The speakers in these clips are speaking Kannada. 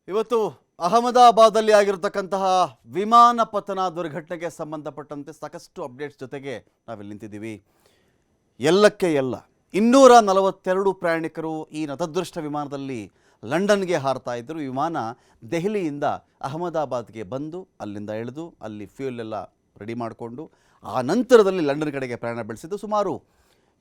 ಇವತ್ತು ಅಹಮದಾಬಾದಲ್ಲಿ ಆಗಿರತಕ್ಕಂತಹ ವಿಮಾನ ಪತನ ದುರ್ಘಟನೆಗೆ ಸಂಬಂಧಪಟ್ಟಂತೆ ಸಾಕಷ್ಟು ಅಪ್ಡೇಟ್ಸ್ ಜೊತೆಗೆ ನಾವಿಲ್ಲಿ ನಿಂತಿದ್ದೀವಿ. ಎಲ್ಲಕ್ಕೆ ಎಲ್ಲ 242 ಪ್ರಯಾಣಿಕರು ಈ ನತದೃಷ್ಟ ವಿಮಾನದಲ್ಲಿ ಲಂಡನ್ಗೆ ಹಾರ್ತಾ ಇದ್ದರು. ವಿಮಾನ ದೆಹಲಿಯಿಂದ ಅಹಮದಾಬಾದ್ಗೆ ಬಂದು ಅಲ್ಲಿಂದ ಇಳಿದು ಅಲ್ಲಿ ಫ್ಯೂಲ್ ಎಲ್ಲ ರೆಡಿ ಮಾಡಿಕೊಂಡು ಆ ನಂತರದಲ್ಲಿ ಲಂಡನ್ ಕಡೆಗೆ ಪ್ರಯಾಣ ಬೆಳೆಸಿದ್ದು. ಸುಮಾರು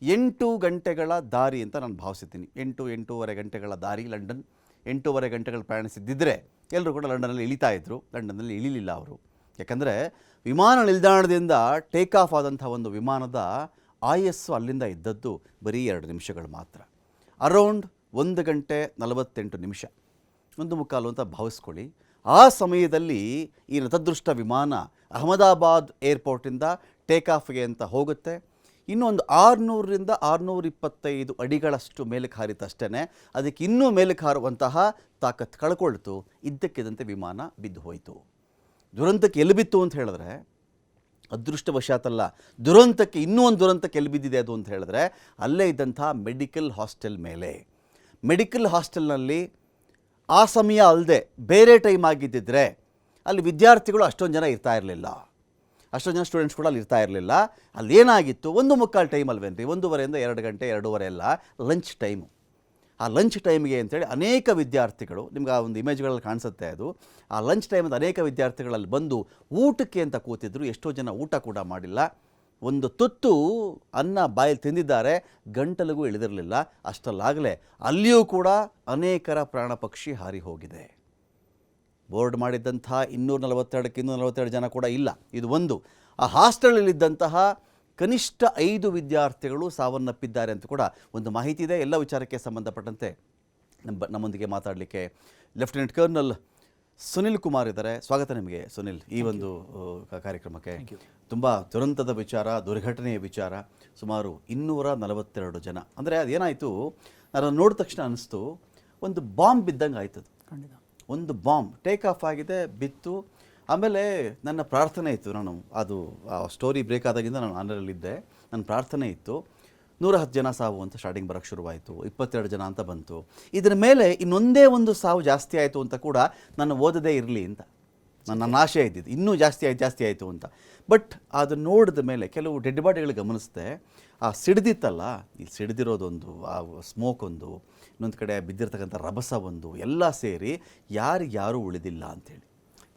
8 ಗಂಟೆಗಳ ದಾರಿ ಅಂತ ನಾನು ಭಾವಿಸಿದ್ದೀನಿ. 8-8.5 ಗಂಟೆಗಳ ದಾರಿ ಲಂಡನ್. 8.5 ಗಂಟೆಗಳು ಪ್ರಯಾಣಿಸಿದ್ದಿದ್ದರೆ ಎಲ್ಲರೂ ಕೂಡ ಲಂಡನ್ನಲ್ಲಿ ಇಳಿತಾ ಇದ್ದರು. ಲಂಡನ್ನಲ್ಲಿ ಇಳಿಲಿಲ್ಲ ಅವರು. ಯಾಕಂದರೆ ವಿಮಾನ ನಿಲ್ದಾಣದಿಂದ ಟೇಕ್ ಆಫ್ ಆದಂಥ ಒಂದು ವಿಮಾನದ ಆಯಸ್ಸು ಅಲ್ಲಿಂದ ಇದ್ದದ್ದು ಬರೀ 2 ನಿಮಿಷಗಳು ಮಾತ್ರ. ಅರೌಂಡ್ 1 ಗಂಟೆ 48 ನಿಮಿಷ, 1:15 ಅಂತ ಭಾವಿಸ್ಕೊಳ್ಳಿ. ಆ ಸಮಯದಲ್ಲಿ ಈ ನತದೃಷ್ಟ ವಿಮಾನ ಅಹಮದಾಬಾದ್ ಏರ್ಪೋರ್ಟಿಂದ ಟೇಕ್ ಆಫ್ಗೆ ಅಂತ ಹೋಗುತ್ತೆ. ಇನ್ನೊಂದು 600ರಿಂದ 625 ಅಡಿಗಳಷ್ಟು ಮೇಲಕ್ಕೆ ಹಾರಿತಷ್ಟೇ. ಅದಕ್ಕೆ ಇನ್ನೂ ಮೇಲಕ್ಕೆ ಹಾರುವಂತಹ ತಾಕತ್ತು ಕಳ್ಕೊಳ್ತು. ಇದ್ದಕ್ಕಿದ್ದಂತೆ ವಿಮಾನ ಬಿದ್ದು ಹೋಯಿತು. ದುರಂತಕ್ಕೆ ಎಲ್ಲಿ ಬಿತ್ತು ಅಂತ ಹೇಳಿದ್ರೆ, ಅದೃಷ್ಟವಶಾತಲ್ಲ, ದುರಂತಕ್ಕೆ ಇನ್ನೂ ಒಂದು ದುರಂತಕ್ಕೆ ಎಲ್ಲಿ ಬಿದ್ದಿದೆ ಅದು ಅಂತ ಹೇಳಿದ್ರೆ ಅಲ್ಲೇ ಇದ್ದಂಥ ಮೆಡಿಕಲ್ ಹಾಸ್ಟೆಲ್ ಮೇಲೆ. ಮೆಡಿಕಲ್ ಹಾಸ್ಟೆಲ್ನಲ್ಲಿ ಆ ಸಮಯ ಅಲ್ಲದೆ ಬೇರೆ ಟೈಮ್ ಆಗಿದ್ದಿದ್ರೆ ಅಲ್ಲಿ ವಿದ್ಯಾರ್ಥಿಗಳು ಅಷ್ಟೊಂದು ಜನ ಇರ್ತಾ ಇರಲಿಲ್ಲ, ಅಷ್ಟೊಂದು ಜನ ಸ್ಟೂಡೆಂಟ್ಸ್ ಕೂಡ ಅಲ್ಲಿ ಇರ್ತಾ ಇರಲಿಲ್ಲ. ಅಲ್ಲಿ ಏನಾಗಿತ್ತು, 1:45 ಟೈಮ್ ಅಲ್ವೇನ್ರಿ, 1:30ಯಿಂದ 2 ಗಂಟೆ 2:30 ಎಲ್ಲ ಲಂಚ್ ಟೈಮು. ಆ ಲಂಚ್ ಟೈಮ್ಗೆ ಅಂತೇಳಿ ಅನೇಕ ವಿದ್ಯಾರ್ಥಿಗಳು, ನಿಮ್ಗೆ ಆ ಒಂದು ಇಮೇಜ್ಗಳಲ್ಲಿ ಕಾಣಿಸುತ್ತೆ ಅದು, ಆ ಲಂಚ್ ಟೈಮಲ್ಲಿ ಅನೇಕ ವಿದ್ಯಾರ್ಥಿಗಳಲ್ಲಿ ಬಂದು ಊಟಕ್ಕೆ ಅಂತ ಕೂತಿದ್ರು. ಎಷ್ಟೋ ಜನ ಊಟ ಕೂಡ ಮಾಡಿಲ್ಲ. ಒಂದು ತುತ್ತು ಅನ್ನ ಬಾಯಲ್ಲಿ ತಿಂದಿದ್ದಾರೆ, ಗಂಟಲಿಗೂ ಇಳಿದಿರಲಿಲ್ಲ. ಅಷ್ಟಲ್ಲಾಗಲೇ ಅಲ್ಲಿಯೂ ಕೂಡ ಅನೇಕರ ಪ್ರಾಣ ಪಕ್ಷಿ ಹಾರಿ ಹೋಗಿದೆ. ಬೋರ್ಡ್ ಮಾಡಿದ್ದಂಥ 242ಕ್ಕೆ 242 ಜನ ಕೂಡ ಇಲ್ಲ. ಇದು ಒಂದು. ಆ ಹಾಸ್ಟೆಲಲ್ಲಿದ್ದಂತಹ ಕನಿಷ್ಠ 5 ವಿದ್ಯಾರ್ಥಿಗಳು ಸಾವನ್ನಪ್ಪಿದ್ದಾರೆ ಅಂತ ಕೂಡ ಒಂದು ಮಾಹಿತಿ ಇದೆ. ಎಲ್ಲ ವಿಚಾರಕ್ಕೆ ಸಂಬಂಧಪಟ್ಟಂತೆ ನಮ್ಮೊಂದಿಗೆ ಮಾತಾಡಲಿಕ್ಕೆ ಲೆಫ್ಟಿನೆಂಟ್ ಕರ್ನಲ್ ಸುನಿಲ್ ಕುಮಾರ್ ಇದ್ದಾರೆ. ಸ್ವಾಗತ ನಿಮಗೆ ಸುನಿಲ್ ಈ ಒಂದು ಕಾರ್ಯಕ್ರಮಕ್ಕೆ. ತುಂಬ ದುರಂತದ ವಿಚಾರ, ದುರ್ಘಟನೆಯ ವಿಚಾರ. ಸುಮಾರು 242 ಜನ ಅಂದರೆ ಅದೇನಾಯಿತು, ನಾನು ನೋಡಿದ ತಕ್ಷಣ ಅನ್ನಿಸ್ತು ಒಂದು ಬಾಂಬ್ ಬಿದ್ದಂಗೆ ಆಯ್ತದು. ಖಂಡಿತ ಒಂದು ಬಾಂಬ್ ಟೇಕ್ ಆಫ್ ಆಗಿದೆ, ಬಿತ್ತು. ಆಮೇಲೆ ನನ್ನ ಪ್ರಾರ್ಥನೆ ಇತ್ತು, ನಾನು ಅದು ಆ ಸ್ಟೋರಿ ಬ್ರೇಕ್ ಆದಾಗಿಂದ ನಾನು ಆನರಲ್ಲಿದ್ದೆ. ನನ್ನ ಪ್ರಾರ್ಥನೆ ಇತ್ತು 110 ಜನ ಸಾವು ಅಂತ ಸ್ಟಾರ್ಟಿಂಗ್ ಬರೋಕ್ಕೆ ಶುರುವಾಯಿತು. 22 ಜನ ಅಂತ ಬಂತು. ಇದರ ಮೇಲೆ ಇನ್ನೊಂದೇ ಒಂದು ಸಾವು ಜಾಸ್ತಿ ಆಯಿತು ಅಂತ ಕೂಡ ನಾನು ಓದದೇ ಇರಲಿ ಅಂತ ನನ್ನ ಆಶೆ ಇದ್ದಿದ್ದು. ಇನ್ನೂ ಜಾಸ್ತಿ ಆಯಿತು ಅಂತ. ಬಟ್ ಅದು ನೋಡಿದ ಮೇಲೆ ಕೆಲವು ಡೆಡ್ ಬಾಡಿಗಳು ಗಮನಿಸಿದೆ. ಆ ಸಿಡಿದಿತ್ತಲ್ಲ, ಇಲ್ಲಿ ಸಿಡಿದಿರೋದೊಂದು, ಆ ಸ್ಮೋಕ್ ಒಂದು, ಇನ್ನೊಂದು ಕಡೆ ಬಿದ್ದಿರ್ತಕ್ಕಂಥ ರಭಸ ಒಂದು, ಎಲ್ಲ ಸೇರಿ ಯಾರು ಉಳಿದಿಲ್ಲ ಅಂಥೇಳಿ.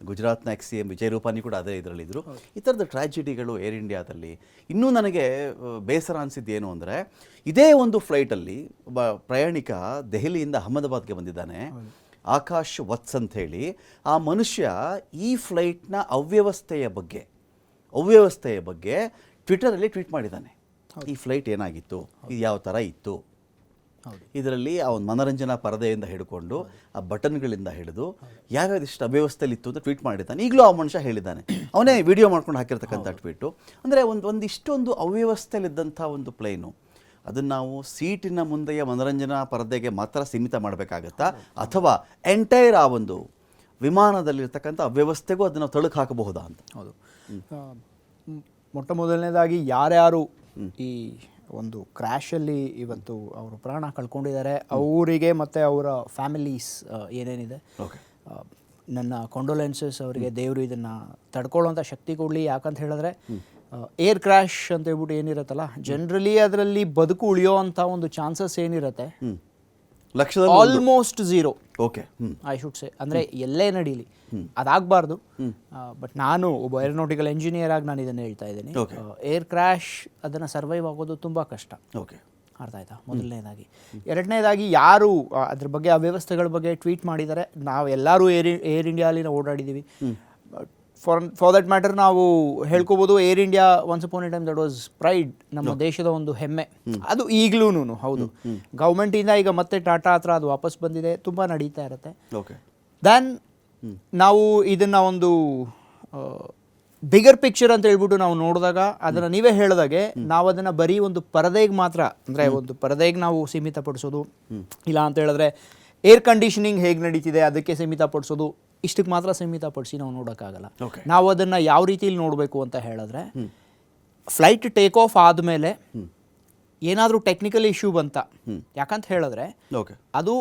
ಗುಜರಾತ್ನ ಎಕ್ಸ್-CM ವಿಜಯ್ ರೂಪಾನಿ ಕೂಡ ಅದೇ ಇದರಲ್ಲಿದ್ದರು. ಈ ಥರದ ಟ್ರ್ಯಾಜಿಡಿಗಳು ಏರ್ ಇಂಡಿಯಾದಲ್ಲಿ. ಇನ್ನೂ ನನಗೆ ಬೇಸರ ಅನಿಸಿದ್ದೇನು ಅಂದರೆ, ಇದೇ ಒಂದು ಫ್ಲೈಟಲ್ಲಿ ಒಬ್ಬ ಪ್ರಯಾಣಿಕ ದೆಹಲಿಯಿಂದ ಅಹಮದಾಬಾದ್ಗೆ ಬಂದಿದ್ದಾನೆ, ಆಕಾಶ್ ವತ್ಸ್ ಅಂತ ಹೇಳಿ. ಆ ಮನುಷ್ಯ ಈ ಫ್ಲೈಟ್ನ ಅವ್ಯವಸ್ಥೆಯ ಬಗ್ಗೆ ಟ್ವಿಟರಲ್ಲಿ ಟ್ವೀಟ್ ಮಾಡಿದ್ದಾನೆ. ಈ ಫ್ಲೈಟ್ ಏನಾಗಿತ್ತು, ಇದು ಯಾವ ಥರ ಇತ್ತು, ಇದರಲ್ಲಿ ಆ ಒಂದು ಮನೋರಂಜನಾ ಪರದೆಯಿಂದ ಹಿಡ್ಕೊಂಡು ಆ ಬಟನ್ಗಳಿಂದ ಹಿಡಿದು ಯಾವ್ಯಾವ್ದಿಷ್ಟು ಅವ್ಯವಸ್ಥೆಯಲ್ಲಿ ಇತ್ತು ಅಂತ ಟ್ವೀಟ್ ಮಾಡಿದ್ದಾನೆ. ಈಗಲೂ ಆ ಮನುಷ್ಯ ಹೇಳಿದ್ದಾನೆ, ಅವನೇ ವಿಡಿಯೋ ಮಾಡ್ಕೊಂಡು ಹಾಕಿರ್ತಕ್ಕಂಥ ಟ್ವೀಟು. ಅಂದರೆ ಒಂದಿಷ್ಟೊಂದು ಅವ್ಯವಸ್ಥೆಯಲ್ಲಿದ್ದಂಥ ಒಂದು ಪ್ಲೇನು, ಅದನ್ನು ನಾವು ಸೀಟಿನ ಮುಂದೆಯ ಮನೋರಂಜನಾ ಪರದೆಗೆ ಮಾತ್ರ ಸೀಮಿತ ಮಾಡಬೇಕಾಗತ್ತಾ, ಅಥವಾ ಎಂಟೈರ್ ಆ ಒಂದು ವಿಮಾನದಲ್ಲಿರ್ತಕ್ಕಂಥ ಅವ್ಯವಸ್ಥೆಗೂ ಅದನ್ನು ತಳುಕು ಹಾಕಬಹುದಾ ಅಂತ? ಹೌದು. ಮೊಟ್ಟ ಮೊದಲನೇದಾಗಿ ಯಾರ್ಯಾರು ಈ ಒಂದು ಕ್ರ್ಯಾಶಲ್ಲಿ ಇವತ್ತು ಅವರು ಪ್ರಾಣ ಕಳ್ಕೊಂಡಿದ್ದಾರೆ ಅವರಿಗೆ ಮತ್ತು ಅವರ ಫ್ಯಾಮಿಲೀಸ್ ಏನೇನಿದೆ, ನನ್ನ ಕೊಂಡೋಲೆನ್ಸಸ್ ಅವರಿಗೆ. ದೇವರು ಇದನ್ನು ತಡ್ಕೊಳ್ಳೋಂಥ ಶಕ್ತಿ ಕೊಡಲಿ. ಯಾಕಂತ ಹೇಳಿದ್ರೆ ಏರ್ ಕ್ರ್ಯಾಶ್ ಅಂತ ಹೇಳ್ಬಿಟ್ಟು ಏನಿರುತ್ತಲ್ಲ, ಜನರಲಿ ಅದರಲ್ಲಿ ಬದುಕು ಉಳಿಯೋ ಅಂಥ ಒಂದು ಚಾನ್ಸಸ್ ಏನಿರುತ್ತೆ almost zero. Okay, I should say. ಅಂದರೆ ಎಲ್ಲೇ ನಡೀಲಿ ಅದಾಗಬಾರ್ದು. ಬಟ್ ನಾನು ಒಬ್ಬ ಏರೋನಾಟಿಕಲ್ ಇಂಜಿನಿಯರ್ ಆಗಿ ನಾನು ಇದನ್ನು ಹೇಳ್ತಾ ಇದ್ದೀನಿ. ಏರ್ ಕ್ರ್ಯಾಶ್ ಅದನ್ನು ಸರ್ವೈವ್ ಆಗೋದು ತುಂಬ ಕಷ್ಟ. ಓಕೆ, ಅರ್ಥ ಆಯ್ತಾ? ಮೊದಲನೇದಾಗಿ. ಎರಡನೇದಾಗಿ ಯಾರು ಅದ್ರ ಬಗ್ಗೆ ಆ ವ್ಯವಸ್ಥೆಗಳ ಬಗ್ಗೆ ಟ್ವೀಟ್ ಮಾಡಿದ್ದಾರೆ, ನಾವು ಎಲ್ಲರೂ ಏರ್ ಇಂಡಿಯಾಲಿ ನಾವು ಓಡಾಡಿದ್ದೀವಿ. ಫಾರ್ ದಟ್ ಮ್ಯಾಟರ್ ನಾವು ಹೇಳ್ಕೋಬೋದು, Air India once upon a time that was pride, ನಮ್ಮ ದೇಶದ ಒಂದು ಹೆಮ್ಮೆ. ಅದು ಈಗಲೂ ಹೌದು. ಗೌರ್ಮೆಂಟಿಂದ ಈಗ ಮತ್ತೆ ಟಾಟಾ ಹತ್ರ ಅದು ವಾಪಸ್ ಬಂದಿದೆ, ತುಂಬ ನಡೀತಾ ಇರುತ್ತೆ. ದೆನ್ ನಾವು ಇದನ್ನು ಒಂದು ಬಿಗರ್ ಪಿಕ್ಚರ್ ಅಂತ ಹೇಳ್ಬಿಟ್ಟು ನಾವು ನೋಡಿದಾಗ, ಅದನ್ನು ನೀವೇ ಹೇಳಿದಾಗೆ ನಾವು ಅದನ್ನು ಬರೀ ಒಂದು ಪರದೆಗೆ ಮಾತ್ರ, ಅಂದರೆ ಒಂದು ಪರದೆಗೆ ನಾವು ಸೀಮಿತಪಡಿಸೋದು, ಇಲ್ಲ ಅಂತ ಹೇಳಿದ್ರೆ ಏರ್ ಕಂಡೀಷನಿಂಗ್ ಹೇಗೆ ನಡೀತಿದೆ ಅದಕ್ಕೆ ಸೀಮಿತಪಡಿಸೋದು, ಇಷ್ಟಕ್ಕೆ ಮಾತ್ರ ಸೀಮಿತಪಡಿಸಿ ನಾವು ನೋಡೋಕ್ಕಾಗಲ್ಲ. ನಾವು ಅದನ್ನು ಯಾವ ರೀತಿಯಲ್ಲಿ ನೋಡಬೇಕು ಅಂತ ಹೇಳಿದ್ರೆ, ಫ್ಲೈಟ್ ಟೇಕ್ ಆಫ್ ಆದಮೇಲೆ ಏನಾದರೂ ಟೆಕ್ನಿಕಲ್ ಇಶ್ಯೂ ಬಂತ, ಯಾಕಂತ ಹೇಳಿದ್ರೆ ಅದು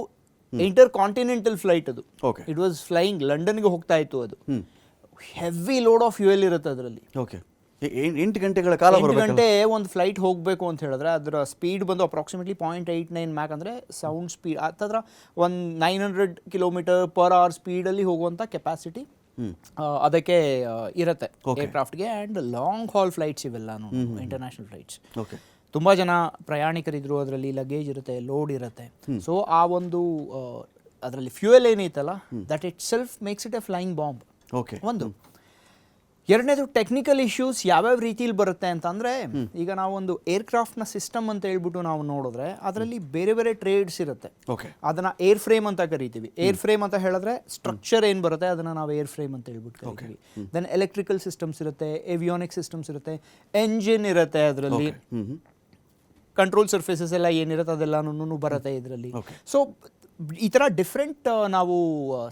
ಇಂಟರ್ ಕಾಂಟಿನೆಂಟಲ್ ಫ್ಲೈಟ್ ಅದು. ಓಕೆ. ಇಟ್ ವಾಸ್ ಫ್ಲೈಯಿಂಗ್ ಲಂಡನ್ಗೆ ಹೋಗ್ತಾ ಇತ್ತು ಅದು. ಹೆವಿ ಲೋಡ್ ಆಫ್ ಫ್ಯೂಯಲ್ ಇರುತ್ತೆ ಅದರಲ್ಲಿ. ಓಕೆ. 8 ಗಂಟೆಗಳ ಕಾಲ 8 ಗಂಟೆ ಒಂದು ಫ್ಲೈಟ್ ಹೋಗಬೇಕು ಅಂತ ಹೇಳಿದ್ರೆ ಅದರ ಸ್ಪೀಡ್ ಬಂದು ಅಪ್ರಾಕ್ಸಿಮೇಟ್ಲಿ 0.89 ಮ್ಯಾಕ್ ಅಂದರೆ ಸೌಂಡ್ ಸ್ಪೀಡ್ ಹತ್ತಿರ ಒಂದು 900 km/h ಸ್ಪೀಡಲ್ಲಿ ಹೋಗುವಂಥ ಕೆಪಾಸಿಟಿ ಅದಕ್ಕೆ ಇರುತ್ತೆ ಏರ್ಕ್ರಾಫ್ಟ್ಗೆ. ಆ್ಯಂಡ್ ಲಾಂಗ್ ಹಾಲ್ ಫ್ಲೈಟ್ಸ್ ಇವೆಲ್ಲಾನು ಇಂಟರ್ನ್ಯಾಷನಲ್ ಫ್ಲೈಟ್ಸ್. ಓಕೆ. ತುಂಬ ಜನ ಪ್ರಯಾಣಿಕರಿದ್ರು, ಅದರಲ್ಲಿ ಲಗೇಜ್ ಇರುತ್ತೆ, ಲೋಡ್ ಇರುತ್ತೆ. ಸೊ ಆ ಒಂದು ಅದರಲ್ಲಿ ಫ್ಯೂಯಲ್ ಏನೈತಲ್ಲ that it self makes it A flying bomb. Okay. ಒಂದು ಎರಡನೇದು ಟೆಕ್ನಿಕಲ್ ಇಶ್ಯೂಸ್ ಯಾವ್ಯಾವ ರೀತಿಲಿ ಬರುತ್ತೆ ಅಂತಂದರೆ, ಈಗ ನಾವೊಂದು ಏರ್ಕ್ರಾಫ್ಟ್ನ ಸಿಸ್ಟಮ್ ಅಂತ ಹೇಳ್ಬಿಟ್ಟು ನಾವು ನೋಡಿದ್ರೆ ಅದರಲ್ಲಿ ಬೇರೆ ಬೇರೆ ಟ್ರೇಡ್ಸ್ ಇರುತ್ತೆ. ಓಕೆ. ಅದನ್ನು ಏರ್ ಫ್ರೇಮ್ ಅಂತ ಕರಿತೀವಿ. ಏರ್ ಫ್ರೇಮ್ ಅಂತ ಹೇಳಿದ್ರೆ ಸ್ಟ್ರಕ್ಚರ್ ಏನು ಬರುತ್ತೆ ಅದನ್ನು ನಾವು ಏರ್ ಫ್ರೇಮ್ ಅಂತ ಹೇಳ್ಬಿಟ್ಟು ಕರಿತೀವಿ. ದೆನ್ ಎಲೆಕ್ಟ್ರಿಕಲ್ ಸಿಸ್ಟಮ್ಸ್ ಇರುತ್ತೆ, ಏವಿಯಾನಿಕ್ ಸಿಸ್ಟಮ್ಸ್ ಇರುತ್ತೆ, ಎಂಜಿನ್ ಇರುತ್ತೆ, ಅದರಲ್ಲಿ ಕಂಟ್ರೋಲ್ ಸರ್ಫೇಸಸ್ ಎಲ್ಲ ಏನಿರುತ್ತೆ ಅದೆಲ್ಲನೂ ಬರುತ್ತೆ ಇದರಲ್ಲಿ. ಸೊ ಈ ಥರ ಡಿಫ್ರೆಂಟ್ ನಾವು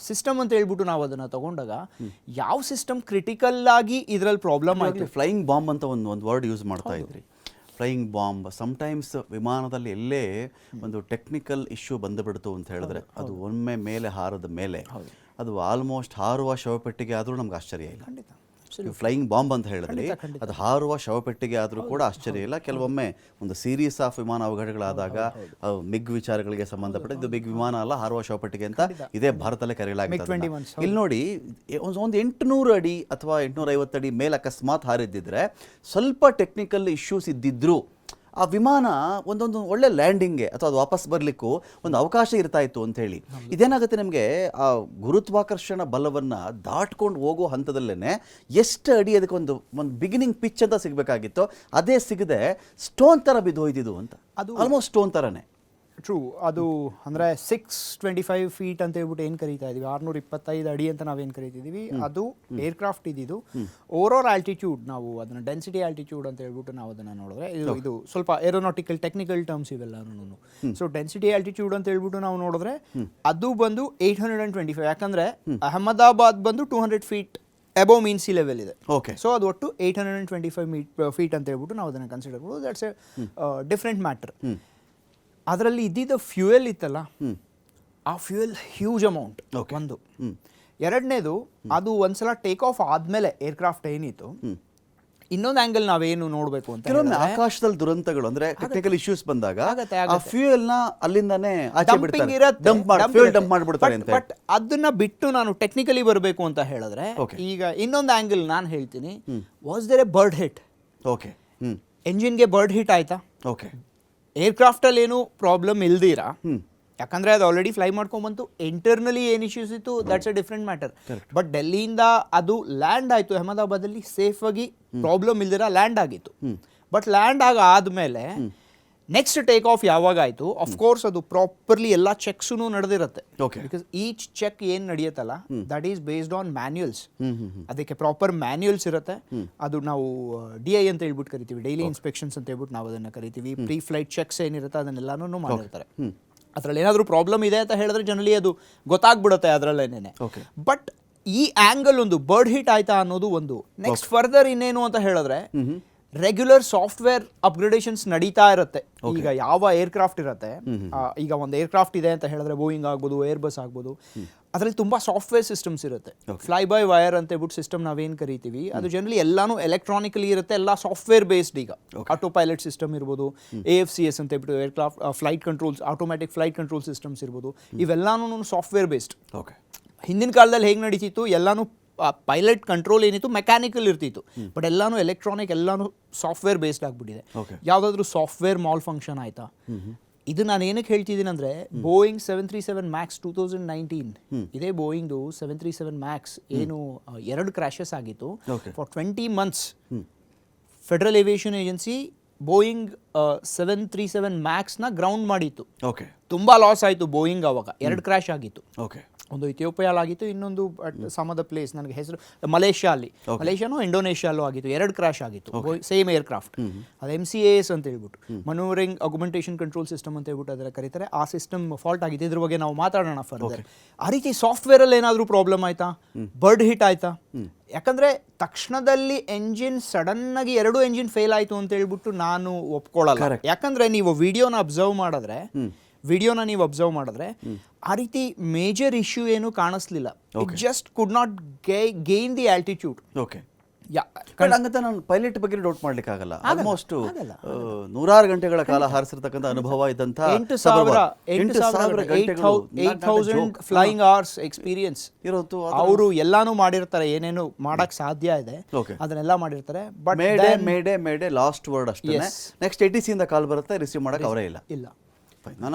ಸಿಸ್ಟಮ್ ಅಂತ ಹೇಳ್ಬಿಟ್ಟು ನಾವು ಅದನ್ನು ತಗೊಂಡಾಗ ಯಾವ ಸಿಸ್ಟಮ್ ಕ್ರಿಟಿಕಲ್ ಆಗಿ ಇದರಲ್ಲಿ ಪ್ರಾಬ್ಲಮ್ ಆಗಿದೆ. ಫ್ಲೈಯಿಂಗ್ ಬಾಂಬ್ ಅಂತ ಒಂದು ವರ್ಡ್ ಯೂಸ್ ಮಾಡ್ತಾ ಇದ್ರಿ. ಫ್ಲೈಯಿಂಗ್ ಬಾಂಬ್ ಸಮಟೈಮ್ಸ್ ವಿಮಾನದಲ್ಲಿ ಎಲ್ಲೇ ಒಂದು ಟೆಕ್ನಿಕಲ್ ಇಶ್ಯೂ ಬಂದುಬಿಡ್ತು ಅಂತ ಹೇಳಿದ್ರೆ ಅದು ಒಮ್ಮೆ ಮೇಲೆ ಹಾರದ ಮೇಲೆ ಅದು ಆಲ್ಮೋಸ್ಟ್ ಹಾರುವ ಶವಪೆಟ್ಟಿಗೆ ಆದರೂ ನಮ್ಗೆ ಆಶ್ಚರ್ಯ ಇಲ್ಲ. ಖಂಡಿತ. ಫ್ಲೈಯಿಂಗ್ ಬಾಂಬ್ ಅಂತ ಹೇಳಿದ್ರಿ, ಅದು ಹಾರುವ ಶವಪೆಟ್ಟಿಗೆ ಆದರೂ ಕೂಡ ಆಶ್ಚರ್ಯ ಇಲ್ಲ. ಕೆಲವೊಮ್ಮೆ ಒಂದು ಸೀರೀಸ್ ಆಫ್ ವಿಮಾನ ಅವಘಡಗಳಾದಾಗ ಮಿಗ್ ವಿಚಾರಗಳಿಗೆ ಸಂಬಂಧಪಟ್ಟ ಇದು ಬಿಗ್ ವಿಮಾನ ಅಲ್ಲ, ಹಾರುವ ಶವಪೆಟ್ಟಿಗೆ ಅಂತ ಇದೇ ಭಾರತದಲ್ಲೇ ಕರೆಯಲಾಗಿದೆ. ಇಲ್ಲಿ ನೋಡಿ, ಒಂದು 800 ಅಡಿ ಅಥವಾ 850 ಅಡಿ ಮೇಲೆ ಅಕಸ್ಮಾತ್ ಹಾರಿದ್ದಿದ್ರೆ ಸ್ವಲ್ಪ ಟೆಕ್ನಿಕಲ್ ಇಶ್ಯೂಸ್ ಇದ್ದಿದ್ರು ಆ ವಿಮಾನ ಒಂದೊಂದು ಒಳ್ಳೆ ಲ್ಯಾಂಡಿಂಗ್ಗೆ ಅಥವಾ ಅದು ವಾಪಸ್ ಬರಲಿಕ್ಕೂ ಒಂದು ಅವಕಾಶ ಇರ್ತಾ ಇತ್ತು ಅಂತ ಹೇಳಿ. ಇದೇನಾಗುತ್ತೆ, ನಮಗೆ ಆ ಗುರುತ್ವಾಕರ್ಷಣ ಬಲವನ್ನು ದಾಟ್ಕೊಂಡು ಹೋಗೋ ಹಂತದಲ್ಲೇ ಎಷ್ಟು ಅಡಿ ಅದಕ್ಕೆ ಒಂದು ಬಿಗಿನಿಂಗ್ ಪಿಚ್ ಅಂತ ಸಿಗಬೇಕಾಗಿತ್ತು, ಅದೇ ಸಿಗದೆ ಸ್ಟೋನ್ ಥರ ಬಿದ್ದು ಹೋಯ್ತಿದ್ದು ಅಂತ. ಅದು ಆಲ್ಮೋಸ್ಟ್ ಸ್ಟೋನ್ ಥರನೇ. ಟ್ರೂ. ಅದು ಅಂದರೆ 625 ಫೀಟ್ ಅಂತ ಹೇಳ್ಬಿಟ್ಟು ಏನು ಕರೀತಾ ಇದೀವಿ, 625 ಅಡಿ ಅಂತ ನಾವೇನು ಕರಿತಿದ್ದೀವಿ, ಅದು ಏರ್ಕ್ರಾಫ್ಟ್ ಇದ್ದಿದ್ದು. ಓವರ್ ಆಲ್ಟಿಟ್ಯೂಡ್ ನಾವು ಅದನ್ನು ಡೆನ್ಸಿಟಿ ಆಲ್ಟಿಟ್ಯೂಡ್ ಅಂತ ಹೇಳ್ಬಿಟ್ಟು ನಾವು ಅದನ್ನು ನೋಡಿದ್ರೆ ಇದು ಸ್ವಲ್ಪ ಏರೋನಾಟಿಕಲ್ ಟೆಕ್ನಿಕಲ್ ಟರ್ಮ್ಸ್ ಇವೆಲ್ಲನೂ. ಸೊ ಡೆನ್ಸಿಟಿ ಆಲ್ಟಿಟ್ಯೂಡ್ ಅಂತ ಹೇಳ್ಬಿಟ್ಟು ನಾವು ನೋಡಿದ್ರೆ ಅದು ಬಂದು 825. ಯಾಕಂದರೆ ಅಹಮದಾಬಾದ್ ಬಂದು 200 ಫೀಟ್ ಅಬೋವ್ ಮೀನ್ ಸಿ ಲೆವೆಲ್ ಇದೆ. ಓಕೆ. ಸೊ ಅದು ಒಟ್ಟು 825 ಫೀಟ್ ಅಂತ ಹೇಳ್ಬಿಟ್ಟು ನಾವು ಅದನ್ನು ಕನ್ಸಿಡರ್ ಮಾಡೋದು. That's a different matter. ಅದರಲ್ಲಿ ಇದ್ದಿದ್ದ ಫ್ಯೂಯಲ್ ಇತ್ತಲ್ಲ, ಆ ಫ್ಯೂಯಲ್ ಹ್ಯೂಜ್ ಅಮೌಂಟ್ ಒಂದು. ಎರಡನೇದು, ಅದು ಒಂದ್ಸಲ ಟೇಕ್ ಆಫ್ ಆದಮೇಲೆ ಏರ್ಕ್ರಾಫ್ಟ್ ಏನಿತ್ತು, ಇನ್ನೊಂದು ಆಂಗಲ್ ನಾವೇನು ನೋಡಬೇಕು ಅಂತ ಕೆಲವೊಮ್ಮೆ ಆಕಾಶದಲ್ಲಿ ದುರಂತಗಳು ಅಂದ್ರೆ ಟೆಕ್ನಿಕಲ್ ಇಶ್ಯೂಸ್ ಬಂದಾಗ ಆ ಫ್ಯೂಯಲ್ ನ ಅಲ್ಲಿಂದಾನೇ ಆಚೆ ಬಿಡ್ತಾರೆ, ಡಂಪ್ ಮಾಡ್ಬಿಡ್ತಾರೆ ಅಂತ. ಬಟ್ ಅದನ್ನ ಬಿಟ್ಟು ನಾನು ಟೆಕ್ನಿಕಲಿ ಬರಬೇಕು ಅಂತ ಹೇಳಿದ್ರೆ ಈಗ ಇನ್ನೊಂದು ಆಂಗಲ್ ನಾನು ಹೇಳ್ತೀನಿ. Was there a bird hit? Okay. ಎಂಜಿನ್ಗೆ ಬರ್ಡ್ ಹಿಟ್ ಆಯ್ತಾ? ಓಕೆ. ಏರ್ಕ್ರಾಫ್ಟಲ್ಲಿ ಏನು ಪ್ರಾಬ್ಲಮ್ ಇಲ್ದಿರಾ, ಯಾಕಂದರೆ ಅದು ಆಲ್ರೆಡಿ ಫ್ಲೈ ಮಾಡ್ಕೊಂಬಂತು. ಇಂಟರ್ನಲಿ ಏನು ಇಶ್ಯೂಸ್ ಇತ್ತು that's a different matter. But ಡೆಲ್ಲಿಯಿಂದ ಅದು ಲ್ಯಾಂಡ್ ಆಯಿತು ಅಹಮದಾಬಾದಲ್ಲಿ ಸೇಫಾಗಿ, ಪ್ರಾಬ್ಲಮ್ ಇಲ್ದಿರ ಲ್ಯಾಂಡ್ ಆಗಿತ್ತು. ಬಟ್ ಲ್ಯಾಂಡ್ ಆದಮೇಲೆ ನೆಕ್ಸ್ಟ್ ಟೇಕ್ ಆಫ್ ಯಾವಾಗ ಆಯಿತು, ಅಫ್ಕೋರ್ಸ್ ಅದು ಪ್ರಾಪರ್ಲಿ ಎಲ್ಲ ಚೆಕ್ಸೂ ನಡೆದಿರುತ್ತೆ. ಬಿಕಾಸ್ ಈಚ್ ಚೆಕ್ ಏನು ನಡೆಯುತ್ತಲ್ಲ that is based on manuals. ಅದಕ್ಕೆ ಪ್ರಾಪರ್ ಮ್ಯಾನ್ಯುಯಲ್ಸ್ ಇರುತ್ತೆ. ಅದು ನಾವು DI ಅಂತ ಹೇಳ್ಬಿಟ್ಟು ಕರಿತೀವಿ, ಡೈಲಿ ಇನ್ಸ್ಪೆಕ್ಷನ್ಸ್ ಅಂತ ಹೇಳ್ಬಿಟ್ಟು ನಾವು ಅದನ್ನು ಕರಿತೀವಿ. ಪ್ರೀ ಫ್ಲೈಟ್ ಚೆಕ್ಸ್ ಏನಿರುತ್ತೆ ಅದನ್ನೆಲ್ಲನೂ ಮಾಡಿರ್ತಾರೆ. ಅದರಲ್ಲಿ ಏನಾದರೂ ಪ್ರಾಬ್ಲಮ್ ಇದೆ ಅಂತ ಹೇಳಿದ್ರೆ ಜನರಲಿ ಅದು ಗೊತ್ತಾಗ್ಬಿಡುತ್ತೆ ಅದರಲ್ಲೇನೆ. ಬಟ್ ಈ ಆಂಗಲ್ ಒಂದು ಬರ್ಡ್ ಹಿಟ್ ಆಯ್ತಾ ಅನ್ನೋದು ಒಂದು. ನೆಕ್ಸ್ಟ್ ಫರ್ದರ್ ಇನ್ನೇನು ಅಂತ ಹೇಳಿದ್ರೆ ರೆಗ್ಯುಲರ್ ಸಾಫ್ಟ್ವೇರ್ ಅಪ್ಗ್ರೇಡೇಷನ್ಸ್ ನಡೀತಾ ಇರುತ್ತೆ. ಈಗ ಯಾವ ಏರ್ಕ್ರಾಫ್ಟ್ ಇರುತ್ತೆ, ಈಗ ಒಂದು ಏರ್ಕ್ರಾಫ್ಟ್ ಇದೆ ಅಂತ ಹೇಳಿದ್ರೆ ಬೋಯಿಂಗ್ ಆಗ್ಬೋದು, ಏರ್ಬಸ್ ಆಗ್ಬೋದು, ಅದರಲ್ಲಿ ತುಂಬ ಸಾಫ್ಟ್ವೇರ್ ಸಿಸ್ಟಮ್ಸ್ ಇರುತ್ತೆ. ಫ್ಲೈ ಬೈ ವೈರ್ ಅಂತ ಹೇಳ್ಬಿಟ್ಟು ಸಿಸ್ಟಮ್ ನಾವೇನು ಕರಿತೀವಿ, ಅದು ಜನರಲಿ ಎಲ್ಲಾನು ಎಲೆಕ್ಟ್ರಾನಿಕಲಿ ಇರುತ್ತೆ, ಎಲ್ಲ ಸಾಫ್ಟ್ವೇರ್ ಬೇಸ್ಡ್. ಈಗ ಆಟೋ ಪೈಲಟ್ ಸಿಸ್ಟಮ್ ಇರ್ಬೋದು, AFCS ಅಂತ ಹೇಳ್ಬಿಟ್ಟು aircraft flight controls, automatic flight control systems ಇರ್ಬೋದು, ಇವೆಲ್ಲಾನು ಸಾಫ್ಟ್ವೇರ್ ಬೇಸ್ಡ್. ಹಿಂದಿನ ಕಾಲದಲ್ಲಿ ಹೇಗೆ ನಡೀತಿತ್ತು, ಎಲ್ಲಾನು ಪೈಲಟ್ ಕಂಟ್ರೋಲ್ ಏನಿತ್ತು ಮೆಕ್ಯಾನಿಕಲ್ ಇರ್ತಿತ್ತು. ಬಟ್ ಎಲ್ಲಾನು ಎಲೆಕ್ಟ್ರಾನಿಕ್, ಎಲ್ಲಾನು ಸಾಫ್ಟ್ವೇರ್ ಬೇಸ್ಡ್ ಆಗಿಬಿಟ್ಟಿದೆ. ಯಾವುದಾದ್ರೂ ಸಾಫ್ಟ್ವೇರ್ ಮಾಲ್ ಫಂಕ್ಷನ್ ಆಯ್ತಾ, ಇದು ನಾನು ಏನಕ್ಕೆ ಹೇಳ್ತಿದ್ದೀನಿ ಅಂದರೆ, ಬೋಯಿಂಗ್ 737 MAX 2019 ಇದೇ ಬೋಯಿಂಗ್ದು 737 MAX ಏನು 2 ಕ್ರ್ಯಾಶಸ್ ಆಗಿತ್ತು. For 20 months federal aviation agency Boeing 737 MAX ground ಮಾಡಿತ್ತು. ತುಂಬ ಲಾಸ್ ಆಯಿತು ಬೋಯಿಂಗ್. ಅವಾಗ 2 ಕ್ರ್ಯಾಶ್ ಆಗಿತ್ತು. ಒಂದು ಇಥಿಯೋಪಿಯಾಲ್ ಆಗಿತ್ತು, ಇನ್ನೊಂದು ಸಮ್ ಆಫ್ ದ ಪ್ಲೇಸ್ ನನಗೆ ಹೆಸರು ಮಲೇಷ್ಯಾನೋ ಇಂಡೋನೇಷ್ಯಾಲೋ ಆಗಿತ್ತು. 2 ಕ್ರ್ಯಾಶ್ ಆಗಿತ್ತು, ಸೇಮ್ ಏರ್ಕ್ರಾಫ್ಟ್. ಅದು MCAS ಅಂತ ಹೇಳ್ಬಿಟ್ಟು, ಮನೂರಿಂಗ್ ಅಗ್ಯುಮೆಂಟೇಷನ್ ಕಂಟ್ರೋಲ್ ಸಿಸ್ಟಮ್ ಅಂತ ಹೇಳ್ಬಿಟ್ಟು ಅದರ ಕರೀತಾರೆ. ಆ ಸಿಸ್ಟಮ್ ಫಾಲ್ಟ್ ಆಗಿದೆ. ಇದ್ರ ಬಗ್ಗೆ ನಾವು ಮಾತಾಡೋಣ ಫರ್ದರ್. ಆ ರೀತಿ ಸಾಫ್ಟ್ವೇರಲ್ಲಿ ಏನಾದರೂ ಪ್ರಾಬ್ಲಮ್ ಆಯ್ತಾ, ಬರ್ಡ್ ಹಿಟ್ ಆಯ್ತಾ? ಯಾಕಂದರೆ ತಕ್ಷಣದಲ್ಲಿ ಎಂಜಿನ್ ಸಡನ್ನಾಗಿ 2 ಎಂಜಿನ್ ಫೇಲ್ ಆಯಿತು ಅಂತ ಹೇಳ್ಬಿಟ್ಟು ನಾನು ಒಪ್ಕೊಳ್ಳಲ್ಲ. ಯಾಕಂದರೆ ನೀವು ವಿಡಿಯೋನ ಅಬ್ಸರ್ವ್ ಮಾಡಿದ್ರೆ ವಿಡಿಯೋನ ನೀವು ಅಬ್ಸರ್ವ್ ಮಾಡಿದ್ರೆ ಆ ರೀತಿ ಮೇಜರ್ ಇಶ್ಯೂ ಏನು ಕಾಣಿಸ್ಲಿಲ್ಲ. It just could not gain the altitude. Okay, ಹಂಗಂತ ನಾನು ಪೈಲಟ್ ಬಗ್ಗೆ ಡೌಟ್ ಮಾಡ್ಲಿಕ್ಕೆ ಆಗಲ್ಲ. ಆಲ್ಮೋಸ್ಟ್ 100 ಗಂಟೆಗಳ ಕಾಲ ಹಾರಿಸಿರ್ತಕ್ಕಂಥ ಅನುಭವ ಇದ್ದಂತ 8,000 ಫ್ಲೈಯಿಂಗ್ ಅವರ್ಸ್ ಎಕ್ಸ್ಪೀರಿಯನ್ಸ್ ಇರೋದು. ಅವರು ಎಲ್ಲಾನು ಮಾಡಿರ್ತಾರೆ, ಏನೇನು ಮಾಡಕ್ ಸಾಧ್ಯ ಇದೆ ಅದನ್ನೆಲ್ಲ ಮಾಡಿರ್ತಾರೆ. ಬಟ್ ಮೇಡೆ ಲಾಸ್ಟ್ ವರ್ಡ್ ಅಷ್ಟೇ. ನೆಕ್ಸ್ಟ್ ATC ಇಂದ ಕಾಲ್ ಬರುತ್ತೆ, ರಿಸೀವ್ ಮಾಡಕ್ ಅವರೇ ಇಲ್ಲ.